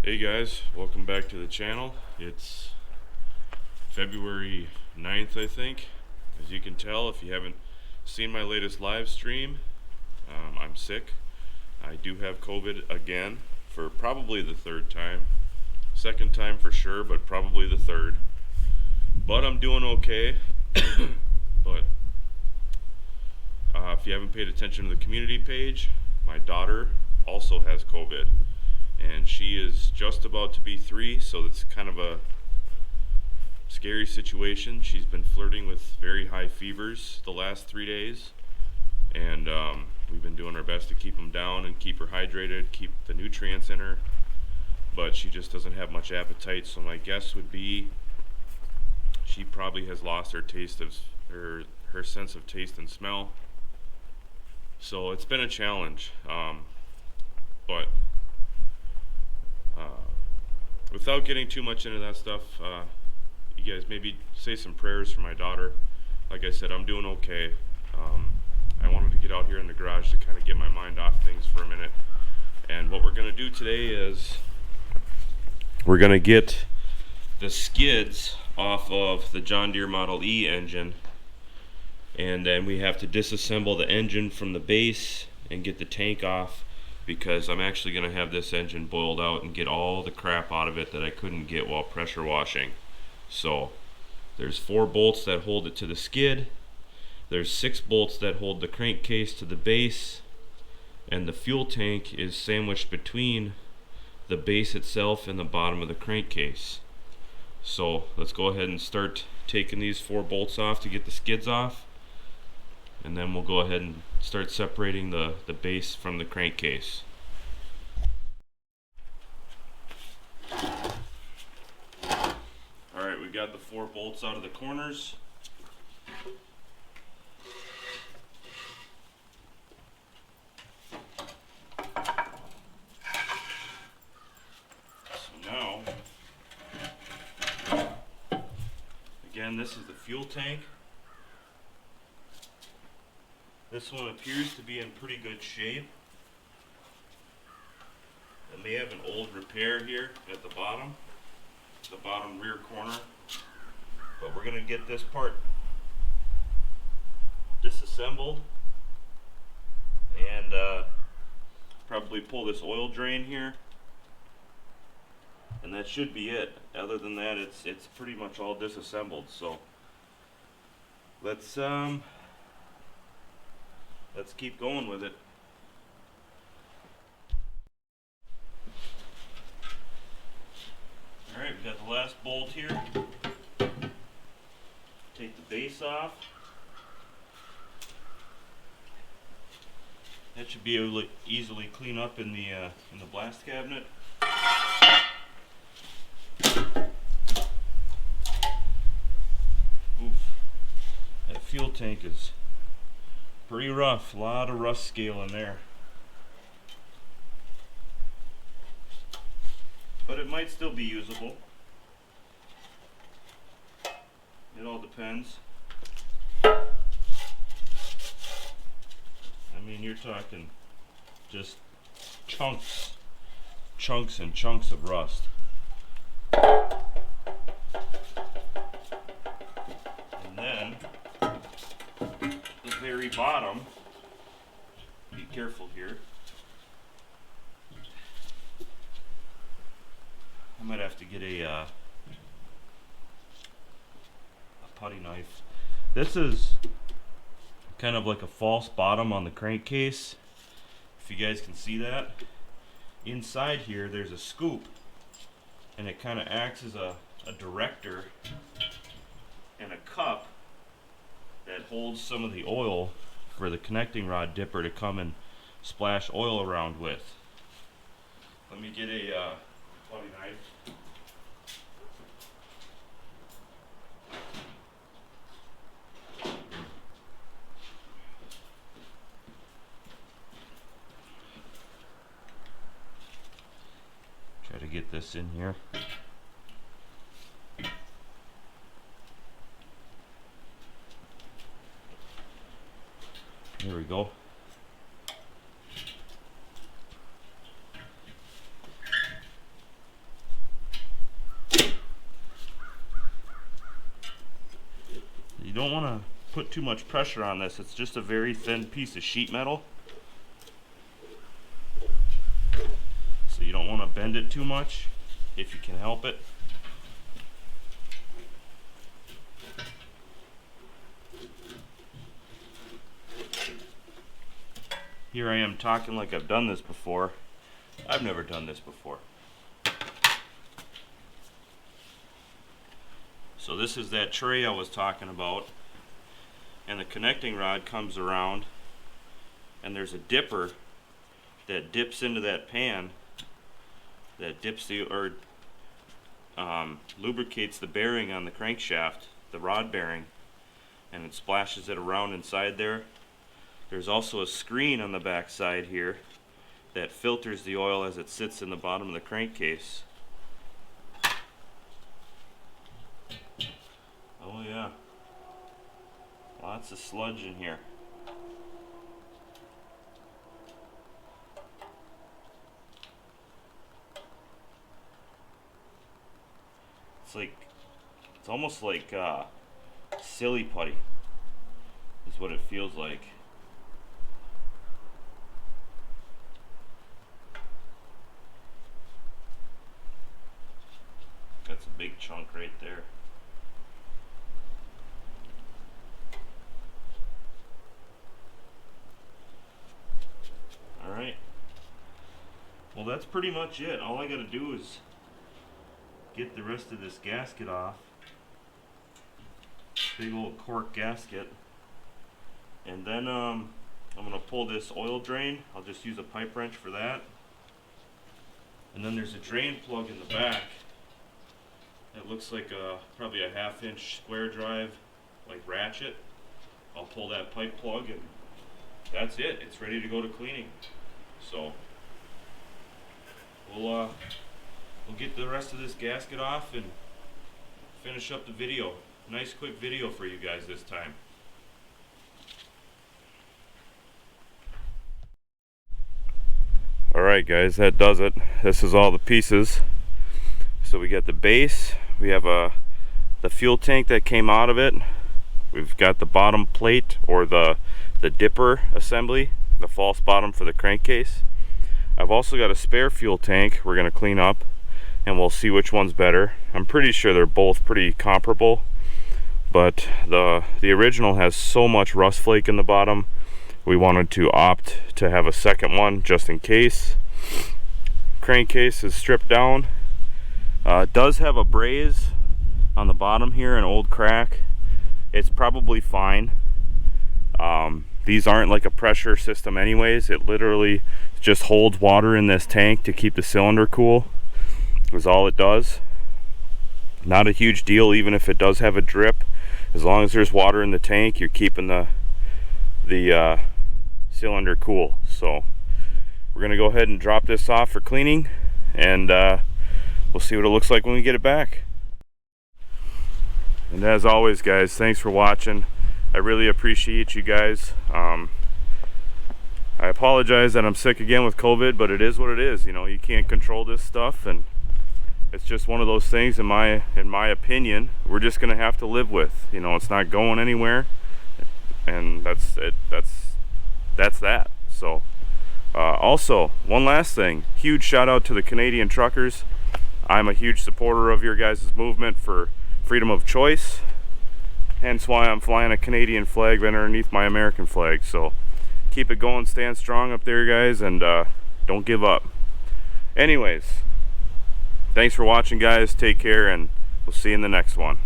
Hey guys, welcome back to the channel. It's February 9th, I think. As you can tell, if you haven't seen my latest live stream, I'm sick. I do have COVID again for probably the third time. Second time for sure, but probably the third. But I'm doing okay. But if you haven't paid attention to the community page, my daughter also has COVID. And she is just about to be 3, so it's kind of a scary situation. She's been flirting with very high fevers the last 3 days, and we've been doing our best to keep them down and keep her hydrated, keep the nutrients in her, but she just doesn't have much appetite. So my guess would be she probably has lost her taste of her sense of taste and smell. So it's been a challenge, but without getting too much into that stuff, you guys maybe say some prayers for my daughter. Like I said, I'm doing okay. I wanted to get out here in the garage to kind of get my mind off things for a minute. And what we're going to do today is we're going to get the skids off of the John Deere Model E engine. And then we have to disassemble the engine from the base and get the tank off, because I'm actually going to have this engine boiled out and get all the crap out of it that I couldn't get while pressure washing. So there's 4 bolts that hold it to the skid, there's 6 bolts that hold the crankcase to the base, and the fuel tank is sandwiched between the base itself and the bottom of the crankcase. So let's go ahead and start taking these 4 bolts off to get the skids off, and then we'll go ahead and start separating the base from the crankcase. Alright, we got the 4 bolts out of the corners. So now, again, this is the fuel tank. This one appears to be in pretty good shape. It may have an old repair here at the bottom rear corner. But we're going to get this part disassembled and probably pull this oil drain here. And that should be it. Other than that, it's pretty much all disassembled. So let's keep going with it. Alright, we got the last bolt here. Take the base off. That should be able to easily clean up in the blast cabinet. Oof. That fuel tank is pretty rough, a lot of rust scale in there. But it might still be usable. It all depends. I mean, you're talking just chunks and chunks of rust. And then the very bottom, be careful here. I might have to get a putty knife. This is kind of like a false bottom on the crankcase, if you guys can see that. Inside here there's a scoop, and it kind of acts as a a director and a cup that holds some of the oil for the connecting rod dipper to come and splash oil around with. Let me get a putty knife. Try to get this in here. There we go. You don't want to put too much pressure on this. It's just a very thin piece of sheet metal. So you don't want to bend it too much if you can help it. Here I am talking like I've done this before. I've never done this before. So this is that tray I was talking about, and the connecting rod comes around, and there's a dipper that dips into that pan, that dips the or lubricates the bearing on the crankshaft, the rod bearing, and it splashes it around inside there. There's also a screen on the back side here that filters the oil as it sits in the bottom of the crankcase. Oh yeah, lots of sludge in here. It's almost like silly putty is what it feels like. That's a big chunk right there. Alright. Well, that's pretty much it. All I gotta do is get the rest of this gasket off. Big old cork gasket. And then I'm gonna pull this oil drain. I'll just use a pipe wrench for that. And then there's a drain plug in the back. It looks like probably a 1/2 inch square drive, like ratchet. I'll pull that pipe plug and that's it. It's ready to go to cleaning. So we'll get the rest of this gasket off and finish up the video. Nice quick video for you guys this time. Alright guys, that does it. This is all the pieces. So we got the base, we have the fuel tank that came out of it. We've got the bottom plate or the dipper assembly, the false bottom for the crankcase. I've also got a spare fuel tank we're going to clean up, and we'll see which one's better. I'm pretty sure they're both pretty comparable, but the original has so much rust flake in the bottom, we wanted to opt to have a second one just in case. Crankcase is stripped down. It does have a braze on the bottom here, an old crack. It's probably fine. These aren't like a pressure system anyways. It literally just holds water in this tank to keep the cylinder cool, is all it does. Not a huge deal even if it does have a drip. As long as there's water in the tank, you're keeping the cylinder cool. So we're gonna go ahead and drop this off for cleaning, and we'll see what it looks like when we get it back. And as always guys, thanks for watching. I really appreciate you guys. I apologize that I'm sick again with COVID, but it is what it is. You know, you can't control this stuff, and it's just one of those things in my opinion we're just gonna have to live with. You know, it's not going anywhere, and that's it. That's that. So also, one last thing, huge shout out to the Canadian truckers. I'm a huge supporter of your guys' movement for freedom of choice, hence why I'm flying a Canadian flag underneath my American flag. So keep it going, stand strong up there guys, and don't give up. Anyways, thanks for watching guys, take care, and We'll see you in the next one.